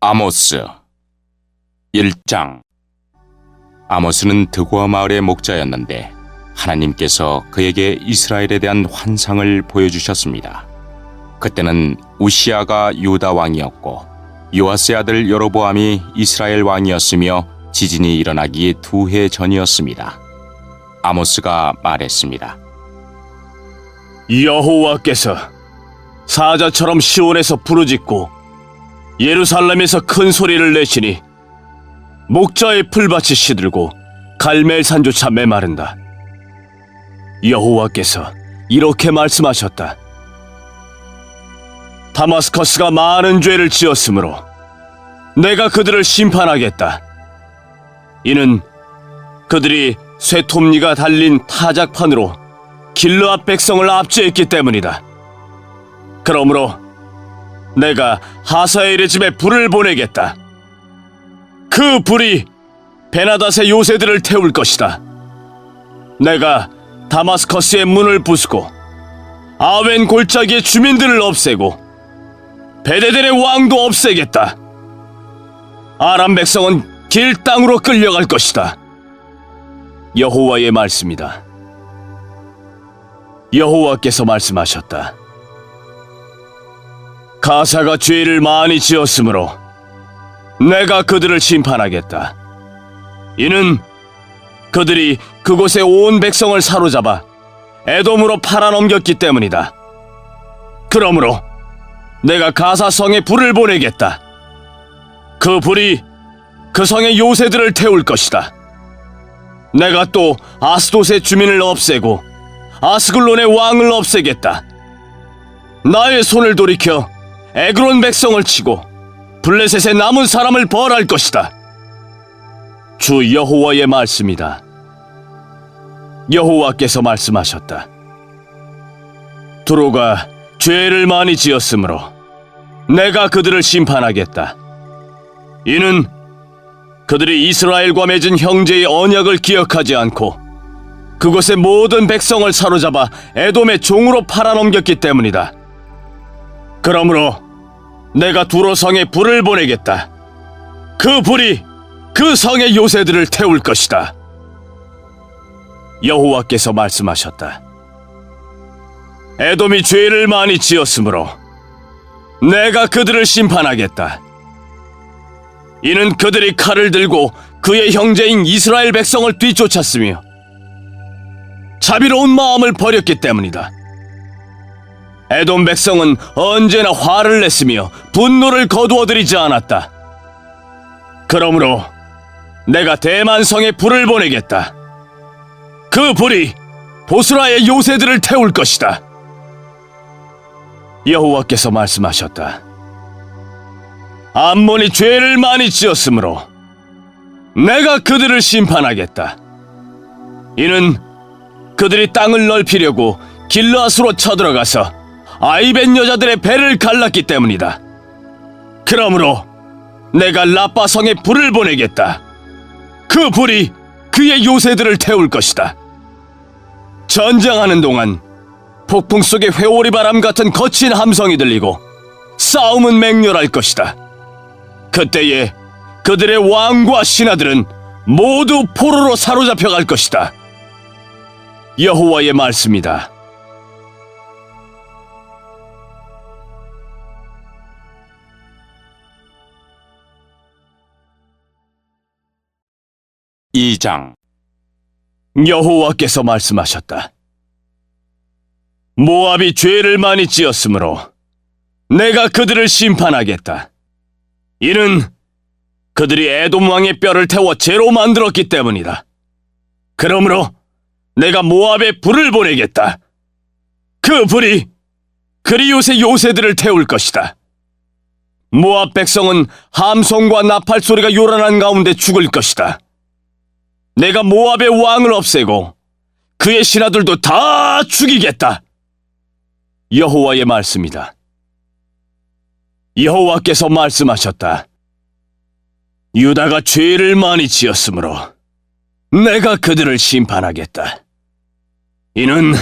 아모스 1장. 아모스는 드고아 마을의 목자였는데 하나님께서 그에게 이스라엘에 대한 환상을 보여주셨습니다. 그때는 우시아가 유다 왕이었고 요아스의 아들 여로보암이 이스라엘 왕이었으며 지진이 일어나기 2해 전이었습니다. 아모스가 말했습니다. 여호와께서 사자처럼 시온에서 부르짖고 예루살렘에서 큰 소리를 내시니 목자의 풀밭이 시들고 갈멜산조차 메마른다. 여호와께서 이렇게 말씀하셨다. 다마스커스가 많은 죄를 지었으므로 내가 그들을 심판하겠다. 이는 그들이 쇠톱니가 달린 타작판으로 길르앗 백성을 압제했기 때문이다. 그러므로 내가 하사엘의 집에 불을 보내겠다. 그 불이 베나닷의 요새들을 태울 것이다. 내가 다마스커스의 문을 부수고 아웬 골짜기의 주민들을 없애고 베데델의 왕도 없애겠다. 아람 백성은 길 땅으로 끌려갈 것이다. 여호와의 말씀이다. 여호와께서 말씀하셨다. 가사가 죄를 많이 지었으므로 내가 그들을 심판하겠다. 이는 그들이 그곳에 온 백성을 사로잡아 에돔으로 팔아넘겼기 때문이다. 그러므로 내가 가사 성에 불을 보내겠다. 그 불이 그 성의 요새들을 태울 것이다. 내가 또 아스돗의 주민을 없애고 아스글론의 왕을 없애겠다. 나의 손을 돌이켜 에그론 백성을 치고 블레셋의 남은 사람을 벌할 것이다. 주 여호와의 말씀이다. 여호와께서 말씀하셨다. 두로가 죄를 많이 지었으므로 내가 그들을 심판하겠다. 이는 그들이 이스라엘과 맺은 형제의 언약을 기억하지 않고 그곳의 모든 백성을 사로잡아 에돔의 종으로 팔아넘겼기 때문이다. 그러므로 내가 두로 성에 불을 보내겠다. 그 불이 그 성의 요새들을 태울 것이다. 여호와께서 말씀하셨다. 에돔이 죄를 많이 지었으므로 내가 그들을 심판하겠다. 이는 그들이 칼을 들고 그의 형제인 이스라엘 백성을 뒤쫓았으며 자비로운 마음을 버렸기 때문이다. 에돔 백성은 언제나 화를 냈으며 분노를 거두어들이지 않았다. 그러므로 내가 대만 성에 불을 보내겠다. 그 불이 보스라의 요새들을 태울 것이다. 여호와께서 말씀하셨다. 암몬이 죄를 많이 지었으므로 내가 그들을 심판하겠다. 이는 그들이 땅을 넓히려고 길르앗으로 쳐들어가서 아이벤 여자들의 배를 갈랐기 때문이다. 그러므로 내가 라빠 성에 불을 보내겠다. 그 불이 그의 요새들을 태울 것이다. 전쟁하는 동안 폭풍 속에 회오리 바람 같은 거친 함성이 들리고 싸움은 맹렬할 것이다. 그때에 그들의 왕과 신하들은 모두 포로로 사로잡혀 갈 것이다. 여호와의 말씀이다. 이 장. 여호와께서 말씀하셨다. 모압이 죄를 많이 지었으므로 내가 그들을 심판하겠다. 이는 그들이 에돔 왕의 뼈를 태워 재로 만들었기 때문이다. 그러므로 내가 모압에 불을 보내겠다. 그 불이 그리옷의 요새들을 태울 것이다. 모압 백성은 함성과 나팔 소리가 요란한 가운데 죽을 것이다. 내가 모압의 왕을 없애고 그의 신하들도 다 죽이겠다. 여호와의 말씀이다. 여호와께서 말씀하셨다. 유다가 죄를 많이 지었으므로 내가 그들을 심판하겠다. 이는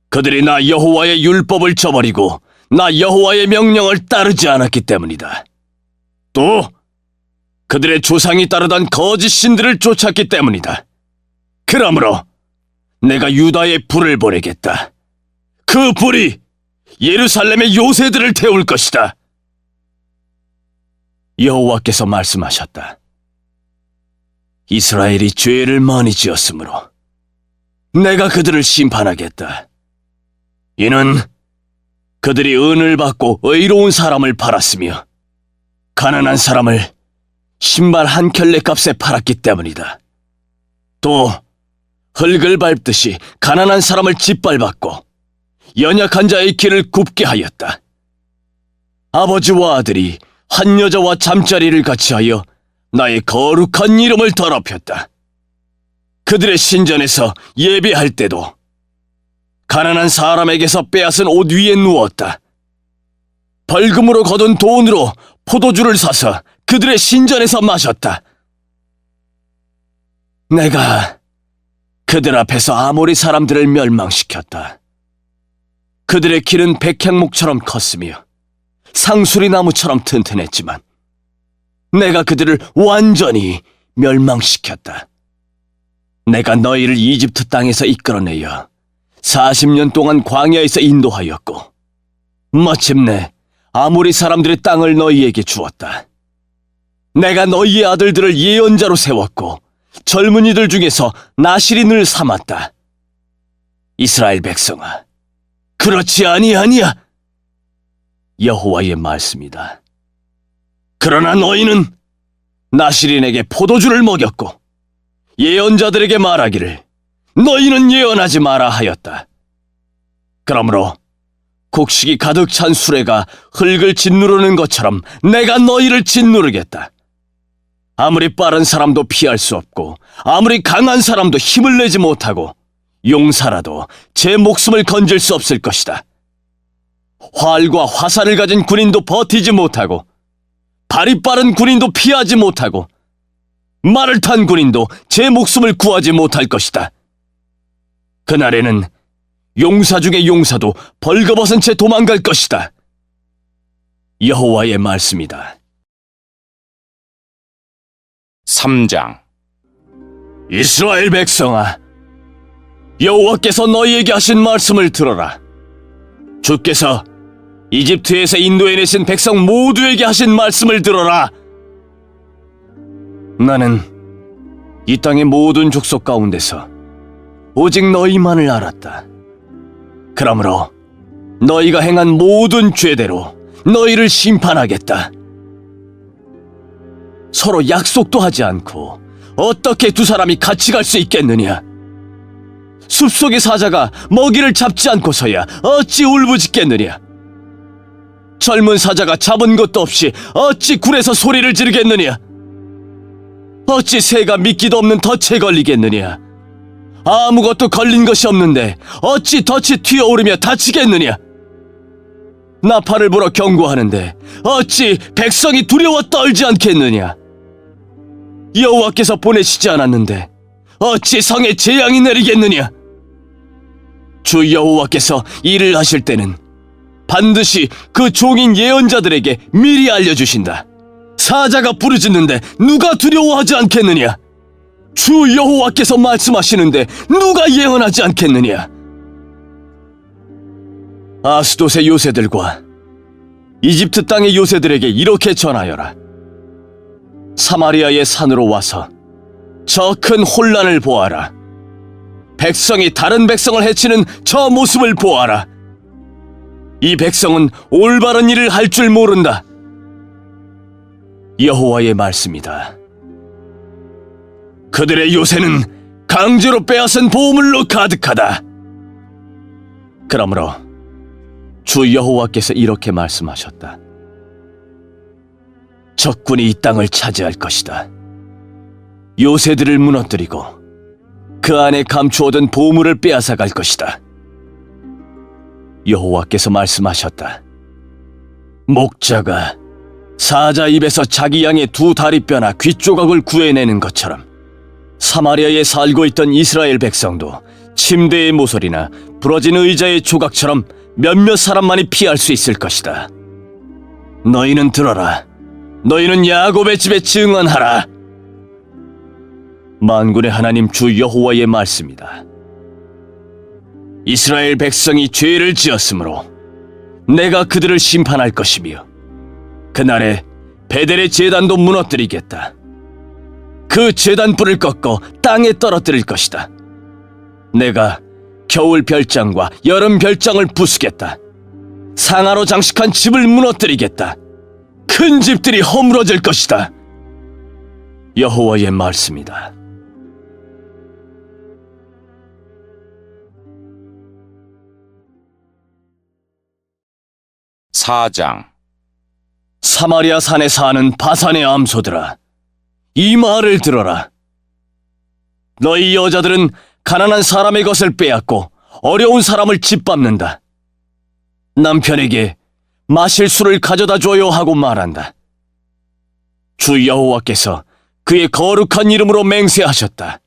그들이 나 여호와의 율법을 저버리고 나 여호와의 명령을 따르지 않았기 때문이다. 또 그들의 조상이 따르던 거짓 신들을 쫓았기 때문이다. 그러므로 내가 유다에 불을 보내겠다. 그 불이 예루살렘의 요새들을 태울 것이다. 여호와께서 말씀하셨다. 이스라엘이 죄를 많이 지었으므로 내가 그들을 심판하겠다. 이는 그들이 은을 받고 의로운 사람을 팔았으며 가난한 사람을 신발 한 켤레 값에 팔았기 때문이다. 또 흙을 밟듯이 가난한 사람을 짓밟았고 연약한 자의 길을 굽게 하였다. 아버지와 아들이 한 여자와 잠자리를 같이 하여 나의 거룩한 이름을 더럽혔다. 그들의 신전에서 예배할 때도 가난한 사람에게서 빼앗은 옷 위에 누웠다. 벌금으로 거둔 돈으로 포도주를 사서 그들의 신전에서 마셨다. 내가 그들 앞에서 아모리 사람들을 멸망시켰다. 그들의 길은 백향목처럼 컸으며 상수리 나무처럼 튼튼했지만 내가 그들을 완전히 멸망시켰다. 내가 너희를 이집트 땅에서 이끌어내어 40년 동안 광야에서 인도하였고 마침내 아모리 사람들의 땅을 너희에게 주었다. 내가 너희의 아들들을 예언자로 세웠고 젊은이들 중에서 나실인을 삼았다. 이스라엘 백성아, 그렇지 아니하니야? 여호와의 말씀이다. 그러나 너희는 나실인에게 포도주를 먹였고 예언자들에게 말하기를 너희는 예언하지 마라 하였다. 그러므로 곡식이 가득 찬 수레가 흙을 짓누르는 것처럼 내가 너희를 짓누르겠다. 아무리 빠른 사람도 피할 수 없고 아무리 강한 사람도 힘을 내지 못하고 용사라도 제 목숨을 건질 수 없을 것이다. 활과 화살을 가진 군인도 버티지 못하고 발이 빠른 군인도 피하지 못하고 말을 탄 군인도 제 목숨을 구하지 못할 것이다. 그날에는 용사 중에 용사도 벌거벗은 채 도망갈 것이다. 여호와의 말씀이다. 3장. 이스라엘 백성아, 여호와께서 너희에게 하신 말씀을 들어라. 주께서 이집트에서 인도해내신 백성 모두에게 하신 말씀을 들어라. 나는 이 땅의 모든 족속 가운데서 오직 너희만을 알았다. 그러므로 너희가 행한 모든 죄대로 너희를 심판하겠다. 서로 약속도 하지 않고 어떻게 두 사람이 같이 갈 수 있겠느냐? 숲속의 사자가 먹이를 잡지 않고서야 어찌 울부짖겠느냐? 젊은 사자가 잡은 것도 없이 어찌 굴에서 소리를 지르겠느냐? 어찌 새가 미끼도 없는 덫에 걸리겠느냐? 아무것도 걸린 것이 없는데 어찌 덫이 튀어오르며 다치겠느냐? 나팔을 불어 경고하는데 어찌 백성이 두려워 떨지 않겠느냐? 여호와께서 보내시지 않았는데 어찌 성에 재앙이 내리겠느냐? 주 여호와께서 일을 하실 때는 반드시 그 종인 예언자들에게 미리 알려주신다. 사자가 부르짖는데 누가 두려워하지 않겠느냐? 주 여호와께서 말씀하시는데 누가 예언하지 않겠느냐? 아스돗의 요새들과 이집트 땅의 요새들에게 이렇게 전하여라. 사마리아의 산으로 와서 저 큰 혼란을 보아라. 백성이 다른 백성을 해치는 저 모습을 보아라. 이 백성은 올바른 일을 할 줄 모른다. 여호와의 말씀이다. 그들의 요새는 강제로 빼앗은 보물로 가득하다. 그러므로 주 여호와께서 이렇게 말씀하셨다. 적군이 이 땅을 차지할 것이다. 요새들을 무너뜨리고 그 안에 감추어둔 보물을 빼앗아 갈 것이다. 여호와께서 말씀하셨다. 목자가 사자 입에서 자기 양의 두 다리뼈나 귀 조각을 구해내는 것처럼 사마리아에 살고 있던 이스라엘 백성도 침대의 모서리나 부러진 의자의 조각처럼 몇몇 사람만이 피할 수 있을 것이다. 너희는 들어라. 너희는 야곱의 집에 증언하라. 만군의 하나님 주 여호와의 말씀이다. 이스라엘 백성이 죄를 지었으므로 내가 그들을 심판할 것이며 그날에 베델의 제단도 무너뜨리겠다. 그 제단불을 꺾어 땅에 떨어뜨릴 것이다. 내가 겨울 별장과 여름 별장을 부수겠다. 상아로 장식한 집을 무너뜨리겠다. 큰 집들이 허물어질 것이다. 여호와의 말씀이다. 4장. 사마리아 산에 사는 바산의 암소들아, 이 말을 들어라. 너희 여자들은 가난한 사람의 것을 빼앗고 어려운 사람을 짓밟는다. 남편에게 마실 술을 가져다 줘요 하고 말한다. 주 여호와께서 그의 거룩한 이름으로 맹세하셨다.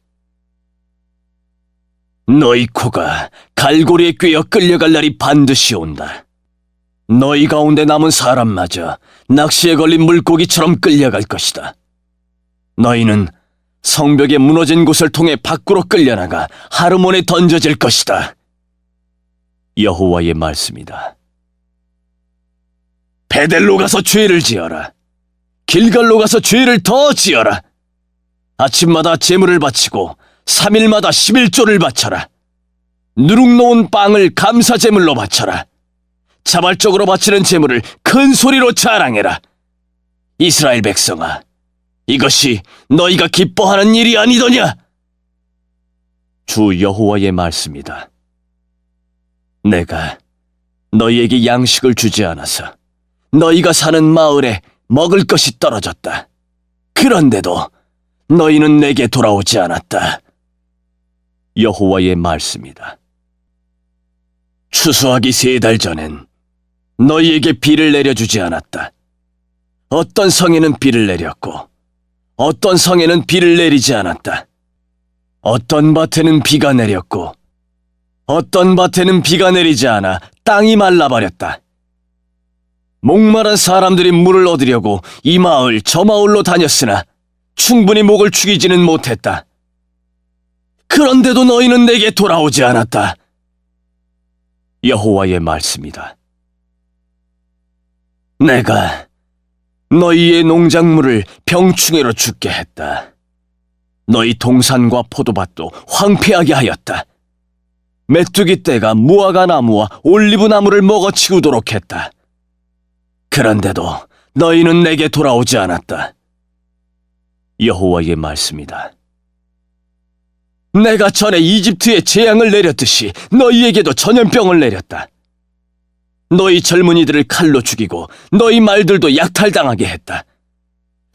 너희 코가 갈고리에 꿰어 끌려갈 날이 반드시 온다. 너희 가운데 남은 사람마저 낚시에 걸린 물고기처럼 끌려갈 것이다. 너희는 성벽에 무너진 곳을 통해 밖으로 끌려나가 하르몬에 던져질 것이다. 여호와의 말씀이다. 베델로 가서 죄를 지어라. 길갈로 가서 죄를 더 지어라. 아침마다 제물을 바치고 3일마다 11조를 바쳐라. 누룩 놓은 빵을 감사 제물로 바쳐라. 자발적으로 바치는 제물을 큰 소리로 자랑해라. 이스라엘 백성아, 이것이 너희가 기뻐하는 일이 아니더냐? 주 여호와의 말씀이다. 내가 너희에게 양식을 주지 않아서 너희가 사는 마을에 먹을 것이 떨어졌다. 그런데도 너희는 내게 돌아오지 않았다. 여호와의 말씀이다. 추수하기 3달 전엔 너희에게 비를 내려주지 않았다. 어떤 성에는 비를 내렸고 어떤 성에는 비를 내리지 않았다. 어떤 밭에는 비가 내렸고 어떤 밭에는 비가 내리지 않아 땅이 말라버렸다. 목마른 사람들이 물을 얻으려고 이 마을 저 마을로 다녔으나 충분히 목을 축이지는 못했다. 그런데도 너희는 내게 돌아오지 않았다. 여호와의 말씀이다. 내가 너희의 농작물을 병충해로 죽게 했다. 너희 동산과 포도밭도 황폐하게 하였다. 메뚜기 떼가 무화과 나무와 올리브 나무를 먹어치우도록 했다. 그런데도 너희는 내게 돌아오지 않았다. 여호와의 말씀이다. 내가 전에 이집트에 재앙을 내렸듯이 너희에게도 전염병을 내렸다. 너희 젊은이들을 칼로 죽이고 너희 말들도 약탈당하게 했다.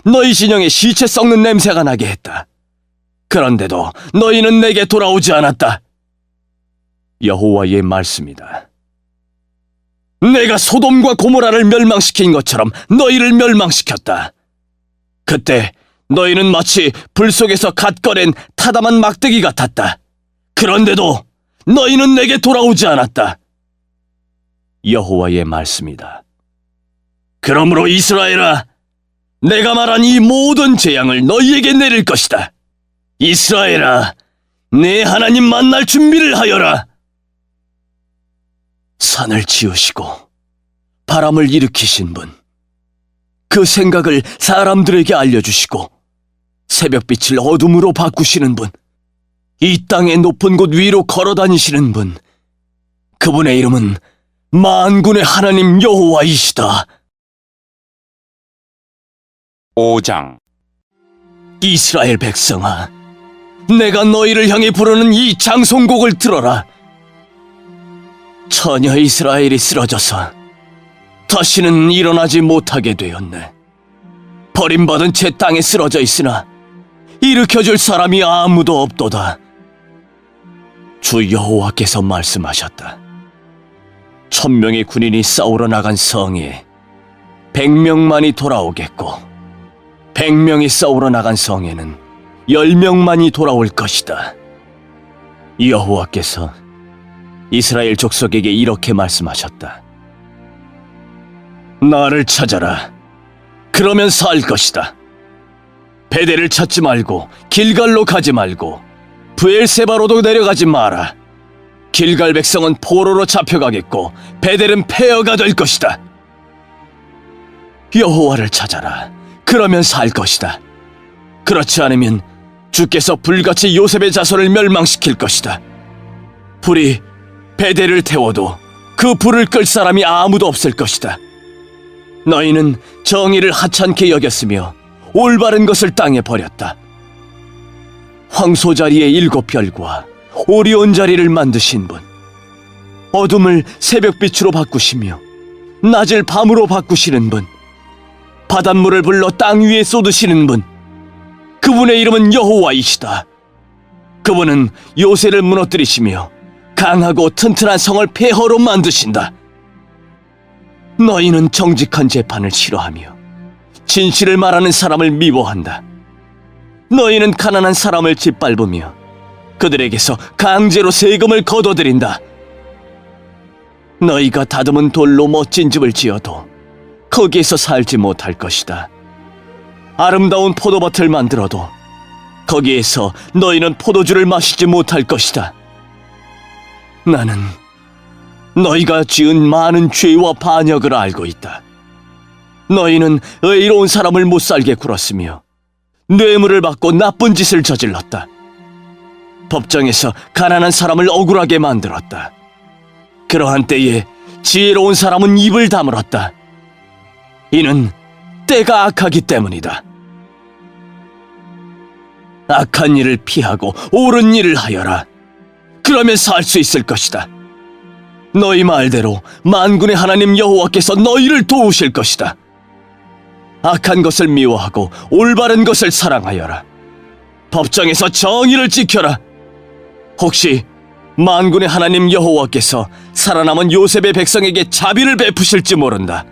너희 진영에 시체 썩는 냄새가 나게 했다. 그런데도 너희는 내게 돌아오지 않았다. 여호와의 말씀이다. 내가 소돔과 고모라를 멸망시킨 것처럼 너희를 멸망시켰다. 그때 너희는 마치 불 속에서 갓 꺼낸 타담한 막대기 같았다. 그런데도 너희는 내게 돌아오지 않았다. 여호와의 말씀이다. 그러므로 이스라엘아, 내가 말한 이 모든 재앙을 너희에게 내릴 것이다. 이스라엘아, 내 하나님 만날 준비를 하여라. 산을 지으시고 바람을 일으키신 분, 그 생각을 사람들에게 알려주시고 새벽빛을 어둠으로 바꾸시는 분, 이 땅의 높은 곳 위로 걸어다니시는 분, 그분의 이름은 만군의 하나님 여호와이시다. 5장. 이스라엘 백성아, 내가 너희를 향해 부르는 이 장송곡을 들어라. 처녀 이스라엘이 쓰러져서 다시는 일어나지 못하게 되었네. 버림받은 채 땅에 쓰러져 있으나 일으켜줄 사람이 아무도 없도다. 주 여호와께서 말씀하셨다. 1000명의 군인이 싸우러 나간 성에 100명만이 돌아오겠고 100명이 싸우러 나간 성에는 10명만이 돌아올 것이다. 여호와께서 이스라엘 족속에게 이렇게 말씀하셨다. 나를 찾아라. 그러면 살 것이다. 베델을 찾지 말고 길갈로 가지 말고 브엘세바로도 내려가지 마라. 길갈 백성은 포로로 잡혀가겠고 베델은 폐허가 될 것이다. 여호와를 찾아라. 그러면 살 것이다. 그렇지 않으면 주께서 불같이 요셉의 자손을 멸망시킬 것이다. 불이 베델을 태워도 그 불을 끌 사람이 아무도 없을 것이다. 너희는 정의를 하찮게 여겼으며 올바른 것을 땅에 버렸다. 황소 자리에 7별과 오리온 자리를 만드신 분, 어둠을 새벽빛으로 바꾸시며 낮을 밤으로 바꾸시는 분, 바닷물을 불러 땅 위에 쏟으시는 분, 그분의 이름은 여호와이시다. 그분은 요새를 무너뜨리시며 강하고 튼튼한 성을 폐허로 만드신다. 너희는 정직한 재판을 싫어하며 진실을 말하는 사람을 미워한다. 너희는 가난한 사람을 짓밟으며 그들에게서 강제로 세금을 거둬들인다. 너희가 다듬은 돌로 멋진 집을 지어도 거기에서 살지 못할 것이다. 아름다운 포도밭을 만들어도 거기에서 너희는 포도주를 마시지 못할 것이다. 나는 너희가 지은 많은 죄와 반역을 알고 있다. 너희는 의로운 사람을 못살게 굴었으며 뇌물을 받고 나쁜 짓을 저질렀다. 법정에서 가난한 사람을 억울하게 만들었다. 그러한 때에 지혜로운 사람은 입을 다물었다. 이는 때가 악하기 때문이다. 악한 일을 피하고 옳은 일을 하여라. 그러면 살 수 있을 것이다. 너희 말대로 만군의 하나님 여호와께서 너희를 도우실 것이다. 악한 것을 미워하고 올바른 것을 사랑하여라. 법정에서 정의를 지켜라. 혹시 만군의 하나님 여호와께서 살아남은 요셉의 백성에게 자비를 베푸실지 모른다.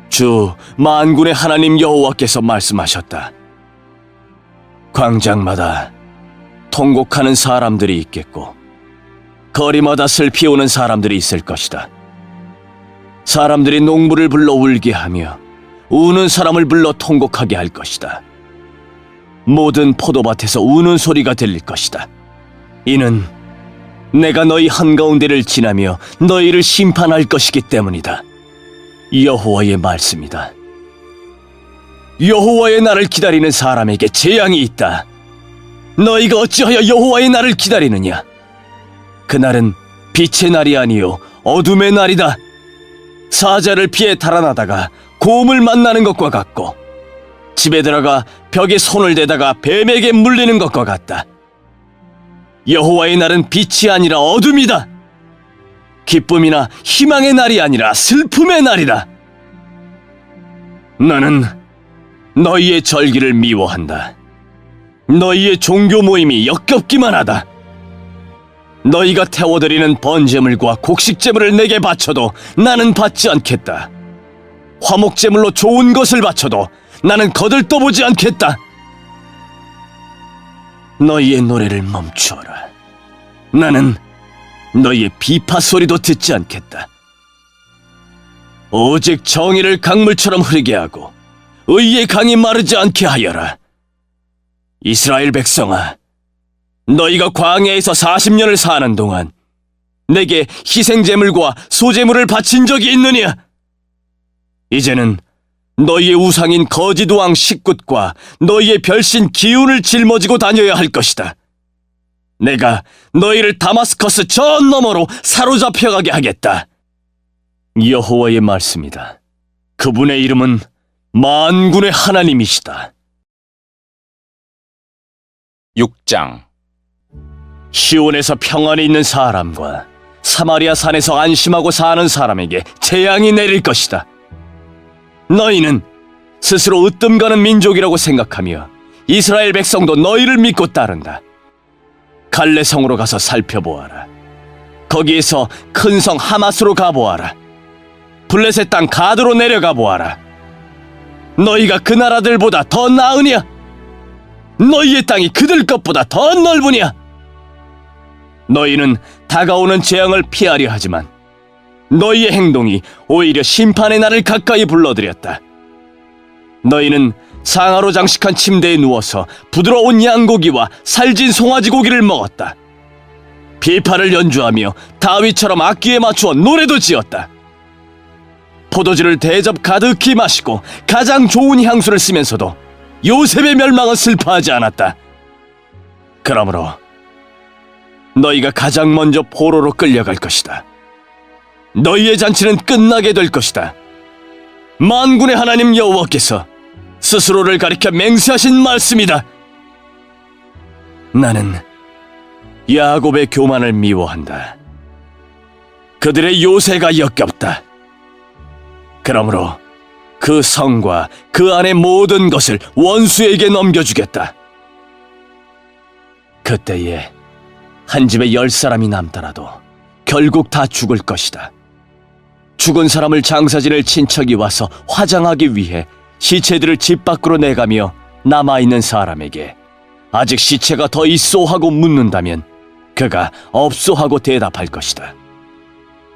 주 만군의 하나님 여호와께서 말씀하셨다. 광장마다 통곡하는 사람들이 있겠고 거리마다 슬피 우는 사람들이 있을 것이다. 사람들이 농부를 불러 울게 하며 우는 사람을 불러 통곡하게 할 것이다. 모든 포도밭에서 우는 소리가 들릴 것이다. 이는 내가 너희 한가운데를 지나며 너희를 심판할 것이기 때문이다. 여호와의 말씀이다. 여호와의 날을 기다리는 사람에게 재앙이 있다. 너희가 어찌하여 여호와의 날을 기다리느냐? 그날은 빛의 날이 아니요 어둠의 날이다. 사자를 피해 달아나다가 곰을 만나는 것과 같고 집에 들어가 벽에 손을 대다가 뱀에게 물리는 것과 같다. 여호와의 날은 빛이 아니라 어둠이다. 기쁨이나 희망의 날이 아니라 슬픔의 날이다. 나는 너희의 절기를 미워한다. 너희의 종교 모임이 역겹기만 하다. 너희가 태워드리는 번제물과 곡식제물을 내게 바쳐도 나는 받지 않겠다. 화목제물로 좋은 것을 바쳐도 나는 거들떠보지 않겠다. 너희의 노래를 멈추어라. 나는 너희의 비파 소리도 듣지 않겠다. 오직 정의를 강물처럼 흐르게 하고 의의 강이 마르지 않게 하여라. 이스라엘 백성아, 너희가 광야에서 40년을 사는 동안 내게 희생제물과 소제물을 바친 적이 있느냐? 이제는 너희의 우상인 거짓 왕 식굿과 너희의 별신 기운을 짊어지고 다녀야 할 것이다. 내가 너희를 다마스커스 저 너머로 사로잡혀가게 하겠다. 여호와의 말씀이다. 그분의 이름은 만군의 하나님이시다. 6장. 시온에서 평안히 있는 사람과 사마리아 산에서 안심하고 사는 사람에게 재앙이 내릴 것이다. 너희는 스스로 으뜸 가는 민족이라고 생각하며 이스라엘 백성도 너희를 믿고 따른다. 갈레성으로 가서 살펴보아라. 거기에서 큰 성 하마스로 가보아라. 블레셋 땅 가드로 내려가 보아라. 너희가 그 나라들보다 더 나으냐? 너희의 땅이 그들 것보다 더 넓으냐? 너희는 다가오는 재앙을 피하려 하지만 너희의 행동이 오히려 심판의 날을 가까이 불러들였다. 너희는 상아로 장식한 침대에 누워서 부드러운 양고기와 살진 송아지 고기를 먹었다. 비파를 연주하며 다윗처럼 악기에 맞추어 노래도 지었다. 포도주를 대접 가득히 마시고 가장 좋은 향수를 쓰면서도 요셉의 멸망은 슬퍼하지 않았다. 그러므로 너희가 가장 먼저 포로로 끌려갈 것이다. 너희의 잔치는 끝나게 될 것이다. 만군의 하나님 여호와께서 스스로를 가리켜 맹세하신 말씀이다. 나는 야곱의 교만을 미워한다. 그들의 요새가 역겹다. 그러므로 그 성과 그 안의 모든 것을 원수에게 넘겨주겠다. 그때에 한 집에 10사람이 남더라도 결국 다 죽을 것이다. 죽은 사람을 장사 지낼 친척이 와서 화장하기 위해 시체들을 집 밖으로 내가며 남아있는 사람에게 아직 시체가 더 있소 하고 묻는다면 그가 없소 하고 대답할 것이다.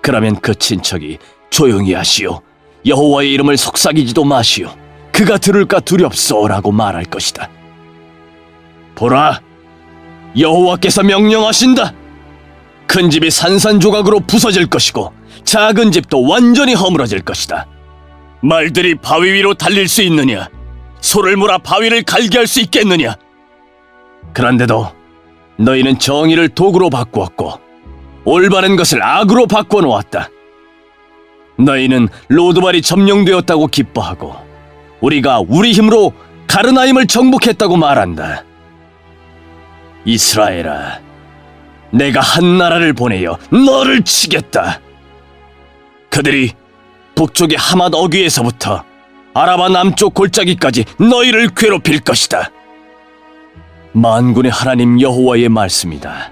그러면 그 친척이 조용히 하시오, 여호와의 이름을 속삭이지도 마시오, 그가 들을까 두렵소라고 말할 것이다. 보라, 여호와께서 명령하신다. 큰 집이 산산조각으로 부서질 것이고 작은 집도 완전히 허물어질 것이다. 말들이 바위 위로 달릴 수 있느냐? 소를 몰아 바위를 갈게 할 수 있겠느냐? 그런데도 너희는 정의를 도구로 바꾸었고 올바른 것을 악으로 바꿔놓았다. 너희는 로드발이 점령되었다고 기뻐하고 우리가 우리 힘으로 가르나임을 정복했다고 말한다. 이스라엘아, 내가 한 나라를 보내어 너를 치겠다. 그들이 북쪽의 하맛 어귀에서부터 아라바 남쪽 골짜기까지 너희를 괴롭힐 것이다. 만군의 하나님 여호와의 말씀이다.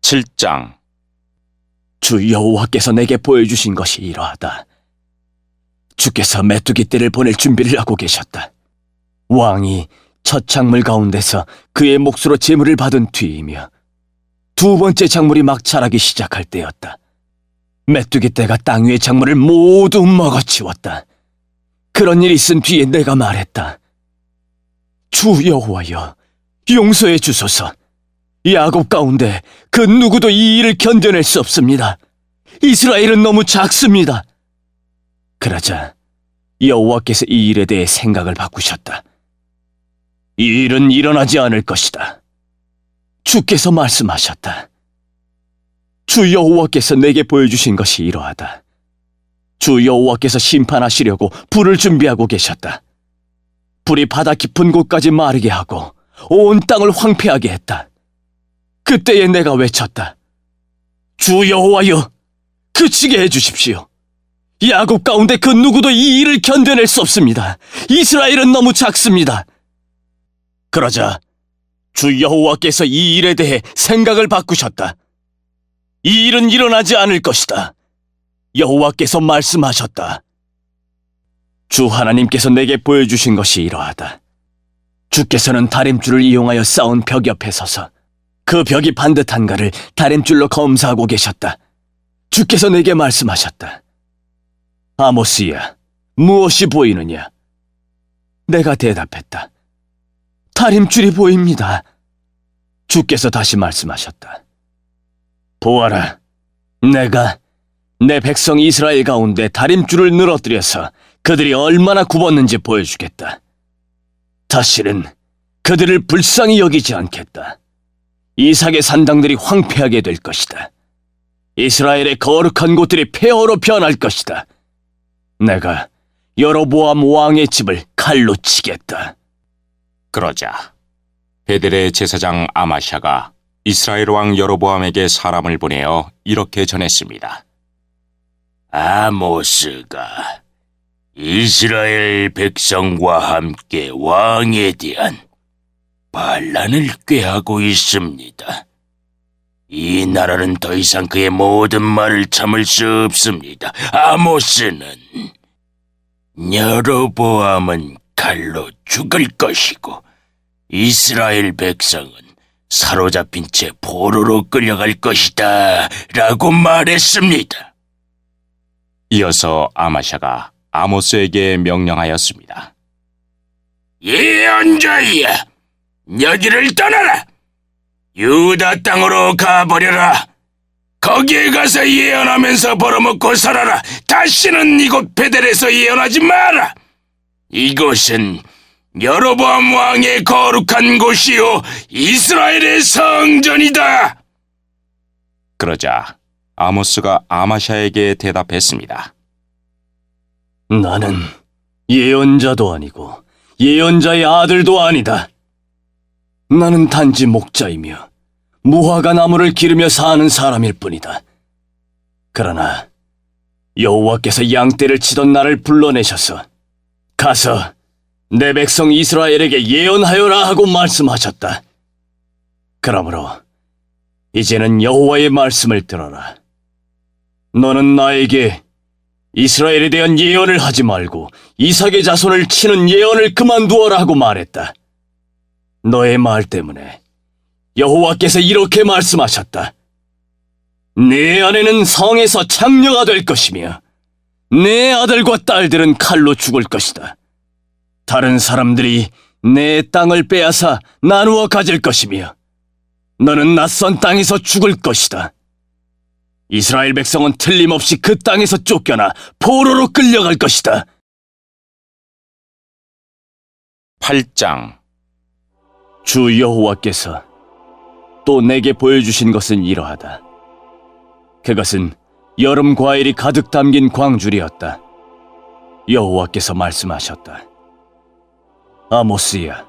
7장. 주 여호와께서 내게 보여주신 것이 이러하다. 주께서 메뚜기 떼를 보낼 준비를 하고 계셨다. 왕이 첫 작물 가운데서 그의 몫으로 제물을 받은 뒤이며 두 번째 작물이 막 자라기 시작할 때였다. 메뚜기 떼가 땅 위의 작물을 모두 먹어치웠다. 그런 일이 있은 뒤에 내가 말했다. 주 여호와여, 용서해 주소서. 야곱 가운데 그 누구도 이 일을 견뎌낼 수 없습니다. 이스라엘은 너무 작습니다. 그러자 여호와께서 이 일에 대해 생각을 바꾸셨다. 이 일은 일어나지 않을 것이다. 주께서 말씀하셨다. 주 여호와께서 내게 보여주신 것이 이러하다. 주 여호와께서 심판하시려고 불을 준비하고 계셨다. 불이 바다 깊은 곳까지 마르게 하고 온 땅을 황폐하게 했다. 그때에 내가 외쳤다. 주 여호와여, 그치게 해주십시오. 야곱 가운데 그 누구도 이 일을 견뎌낼 수 없습니다. 이스라엘은 너무 작습니다. 그러자 주 여호와께서 이 일에 대해 생각을 바꾸셨다. 이 일은 일어나지 않을 것이다. 여호와께서 말씀하셨다. 주 하나님께서 내게 보여주신 것이 이러하다. 주께서는 다림줄을 이용하여 쌓은 벽 옆에 서서 그 벽이 반듯한가를 다림줄로 검사하고 계셨다. 주께서 내게 말씀하셨다. 아모스야, 무엇이 보이느냐? 내가 대답했다. 다림줄이 보입니다. 주께서 다시 말씀하셨다. 보아라, 내가 내 백성 이스라엘 가운데 다림줄을 늘어뜨려서 그들이 얼마나 굽었는지 보여주겠다. 다시는 그들을 불쌍히 여기지 않겠다. 이삭의 산당들이 황폐하게 될 것이다. 이스라엘의 거룩한 곳들이 폐허로 변할 것이다. 내가 여로보암 왕의 집을 칼로 치겠다. 그러자 베델의 제사장 아마샤가 이스라엘 왕 여로보암에게 사람을 보내어 이렇게 전했습니다. 아모스가 이스라엘 백성과 함께 왕에 대한 반란을 꾀하고 있습니다. 이 나라는 더 이상 그의 모든 말을 참을 수 없습니다. 아모스는 여로보암은 칼로 죽을 것이고 이스라엘 백성은 사로잡힌 채 포로로 끌려갈 것이다 라고 말했습니다. 이어서 아마샤가 아모스에게 명령하였습니다. 예언자야, 여기를 떠나라. 유다 땅으로 가버려라. 거기에 가서 예언하면서 벌어먹고 살아라. 다시는 이곳 베델에서 예언하지 마라. 이곳은 여로보암 왕의 거룩한 곳이요 이스라엘의 성전이다. 그러자 아모스가 아마샤에게 대답했습니다. 나는 예언자도 아니고 예언자의 아들도 아니다. 나는 단지 목자이며 무화과 나무를 기르며 사는 사람일 뿐이다. 그러나 여호와께서 양떼를 치던 나를 불러내셔서 가서 내 백성 이스라엘에게 예언하여라 하고 말씀하셨다. 그러므로 이제는 여호와의 말씀을 들어라. 너는 나에게 이스라엘에 대한 예언을 하지 말고 이삭의 자손을 치는 예언을 그만두어라 하고 말했다. 너의 말 때문에 여호와께서 이렇게 말씀하셨다. 내 아내는 성에서 창녀가 될 것이며 내 아들과 딸들은 칼로 죽을 것이다. 다른 사람들이 내 땅을 빼앗아 나누어 가질 것이며 너는 낯선 땅에서 죽을 것이다. 이스라엘 백성은 틀림없이 그 땅에서 쫓겨나 포로로 끌려갈 것이다. 8장. 주 여호와께서 또 내게 보여주신 것은 이러하다. 그것은 여름 과일이 가득 담긴 광줄이었다. 여호와께서 말씀하셨다. 아모스야,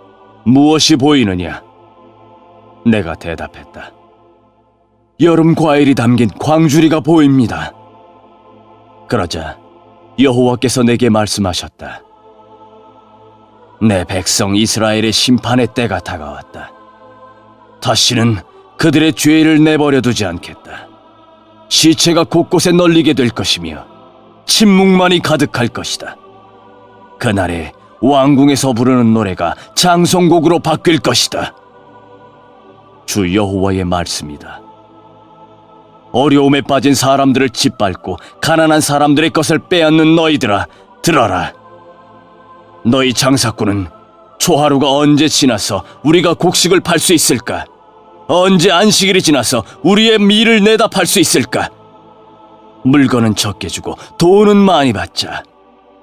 무엇이 보이느냐? 내가 대답했다. 여름 과일이 담긴 광주리가 보입니다. 그러자 여호와께서 내게 말씀하셨다. 내 백성 이스라엘의 심판의 때가 다가왔다. 다시는 그들의 죄를 내버려 두지 않겠다. 시체가 곳곳에 널리게 될 것이며 침묵만이 가득할 것이다. 그날에 왕궁에서 부르는 노래가 장송곡으로 바뀔 것이다. 주 여호와의 말씀이다. 어려움에 빠진 사람들을 짓밟고 가난한 사람들의 것을 빼앗는 너희들아, 들어라. 너희 장사꾼은 초하루가 언제 지나서 우리가 곡식을 팔 수 있을까? 언제 안식일이 지나서 우리의 밀을 내다 팔 수 있을까? 물건은 적게 주고 돈은 많이 받자.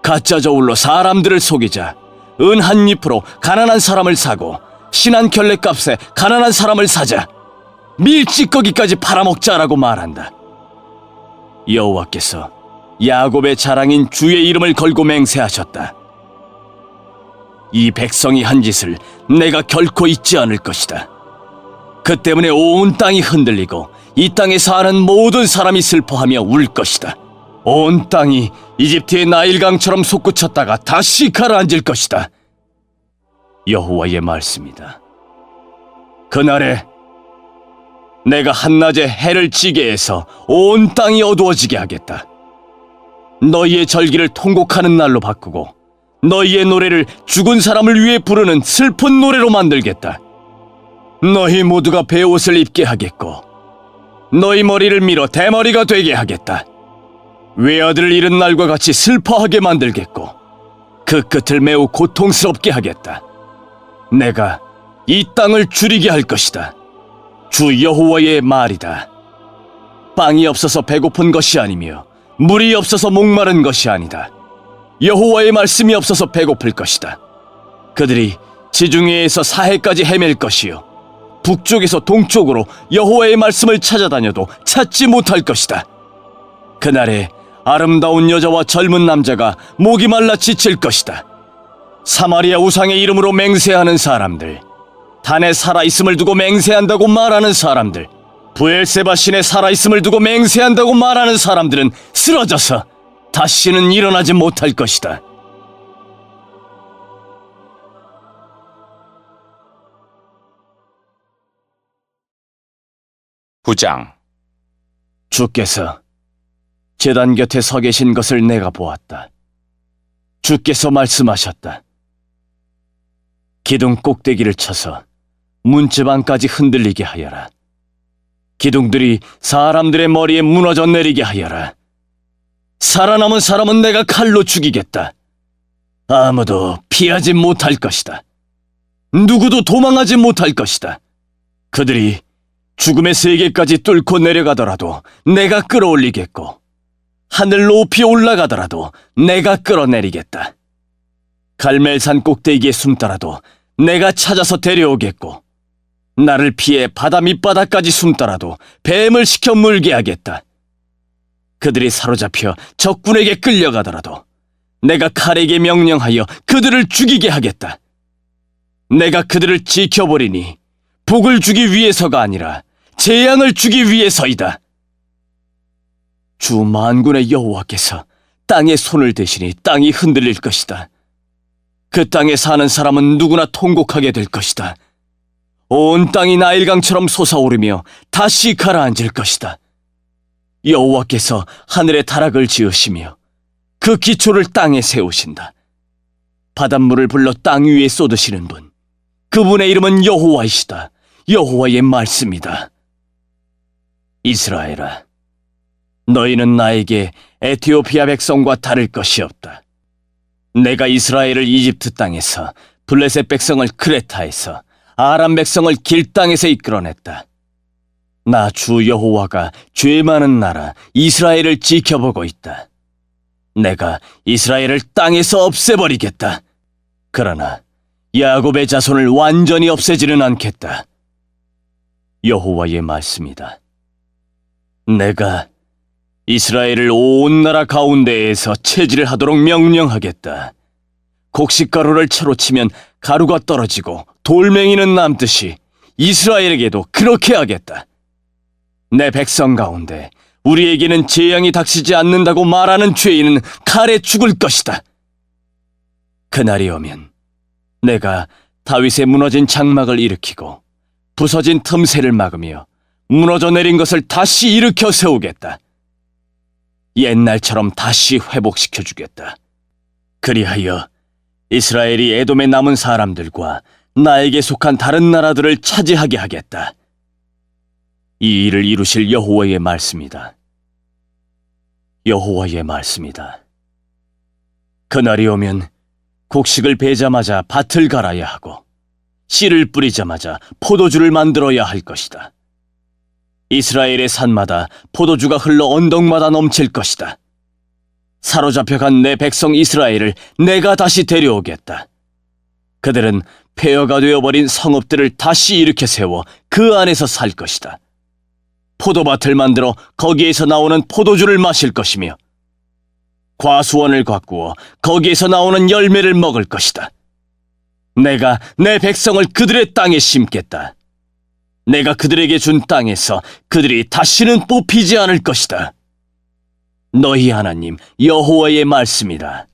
가짜 저울로 사람들을 속이자. 은 한 잎으로 가난한 사람을 사고 신 한 켤레 값에 가난한 사람을 사자. 밀찌꺼기까지 팔아먹자라고 말한다. 여호와께서 야곱의 자랑인 주의 이름을 걸고 맹세하셨다. 이 백성이 한 짓을 내가 결코 잊지 않을 것이다. 그 때문에 온 땅이 흔들리고 이 땅에 사는 모든 사람이 슬퍼하며 울 것이다. 온 땅이 이집트의 나일강처럼 솟구쳤다가 다시 가라앉을 것이다. 여호와의 말씀이다. 그날에 내가 한낮에 해를 지게 해서 온 땅이 어두워지게 하겠다. 너희의 절기를 통곡하는 날로 바꾸고 너희의 노래를 죽은 사람을 위해 부르는 슬픈 노래로 만들겠다. 너희 모두가 베옷을 입게 하겠고 너희 머리를 밀어 대머리가 되게 하겠다. 외아들을 잃은 날과 같이 슬퍼하게 만들겠고 그 끝을 매우 고통스럽게 하겠다. 내가 이 땅을 줄이게 할 것이다. 주 여호와의 말이다. 빵이 없어서 배고픈 것이 아니며 물이 없어서 목마른 것이 아니다. 여호와의 말씀이 없어서 배고플 것이다. 그들이 지중해에서 사해까지 헤맬 것이요 북쪽에서 동쪽으로 여호와의 말씀을 찾아다녀도 찾지 못할 것이다. 그날에 아름다운 여자와 젊은 남자가 목이 말라 지칠 것이다. 사마리아 우상의 이름으로 맹세하는 사람들, 단에 살아있음을 두고 맹세한다고 말하는 사람들, 브엘세바 신에 살아있음을 두고 맹세한다고 말하는 사람들은 쓰러져서 다시는 일어나지 못할 것이다. 부장. 주께서 제단 곁에 서 계신 것을 내가 보았다. 주께서 말씀하셨다. 기둥 꼭대기를 쳐서 문지방까지 흔들리게 하여라. 기둥들이 사람들의 머리에 무너져 내리게 하여라. 살아남은 사람은 내가 칼로 죽이겠다. 아무도 피하지 못할 것이다. 누구도 도망하지 못할 것이다. 그들이 죽음의 세계까지 뚫고 내려가더라도 내가 끌어올리겠고, 하늘 높이 올라가더라도 내가 끌어내리겠다. 갈멜산 꼭대기에 숨더라도 내가 찾아서 데려오겠고, 나를 피해 바다 밑바닥까지 숨더라도 뱀을 시켜 물게 하겠다. 그들이 사로잡혀 적군에게 끌려가더라도 내가 칼에게 명령하여 그들을 죽이게 하겠다. 내가 그들을 지켜보리니 복을 주기 위해서가 아니라 재앙을 주기 위해서이다. 주 만군의 여호와께서 땅에 손을 대시니 땅이 흔들릴 것이다. 그 땅에 사는 사람은 누구나 통곡하게 될 것이다. 온 땅이 나일강처럼 솟아오르며 다시 가라앉을 것이다. 여호와께서 하늘에 다락을 지으시며 그 기초를 땅에 세우신다. 바닷물을 불러 땅 위에 쏟으시는 분, 그분의 이름은 여호와이시다. 여호와의 말씀이다. 이스라엘아, 너희는 나에게 에티오피아 백성과 다를 것이 없다. 내가 이스라엘을 이집트 땅에서, 블레셋 백성을 크레타에서, 아람 백성을 길 땅에서 이끌어냈다. 나 주 여호와가 죄 많은 나라 이스라엘을 지켜보고 있다. 내가 이스라엘을 땅에서 없애버리겠다. 그러나 야곱의 자손을 완전히 없애지는 않겠다. 여호와의 말씀이다. 내가 이스라엘을 온 나라 가운데에서 체질을 하도록 명령하겠다. 곡식가루를 채로 치면 가루가 떨어지고 돌멩이는 남듯이 이스라엘에게도 그렇게 하겠다. 내 백성 가운데 우리에게는 재앙이 닥치지 않는다고 말하는 죄인은 칼에 죽을 것이다. 그날이 오면 내가 다윗의 무너진 장막을 일으키고 부서진 틈새를 막으며 무너져 내린 것을 다시 일으켜 세우겠다. 옛날처럼 다시 회복시켜주겠다. 그리하여 이스라엘이 에돔에 남은 사람들과 나에게 속한 다른 나라들을 차지하게 하겠다. 이 일을 이루실 여호와의 말씀이다. 여호와의 말씀이다. 그날이 오면 곡식을 베자마자 밭을 갈아야 하고 씨를 뿌리자마자 포도주를 만들어야 할 것이다. 이스라엘의 산마다 포도주가 흘러 언덕마다 넘칠 것이다. 사로잡혀간 내 백성 이스라엘을 내가 다시 데려오겠다. 그들은 폐허가 되어버린 성읍들을 다시 일으켜 세워 그 안에서 살 것이다. 포도밭을 만들어 거기에서 나오는 포도주를 마실 것이며 과수원을 가꾸어 거기에서 나오는 열매를 먹을 것이다. 내가 내 백성을 그들의 땅에 심겠다. 내가 그들에게 준 땅에서 그들이 다시는 뽑히지 않을 것이다. 너희 하나님 여호와의 말씀이다.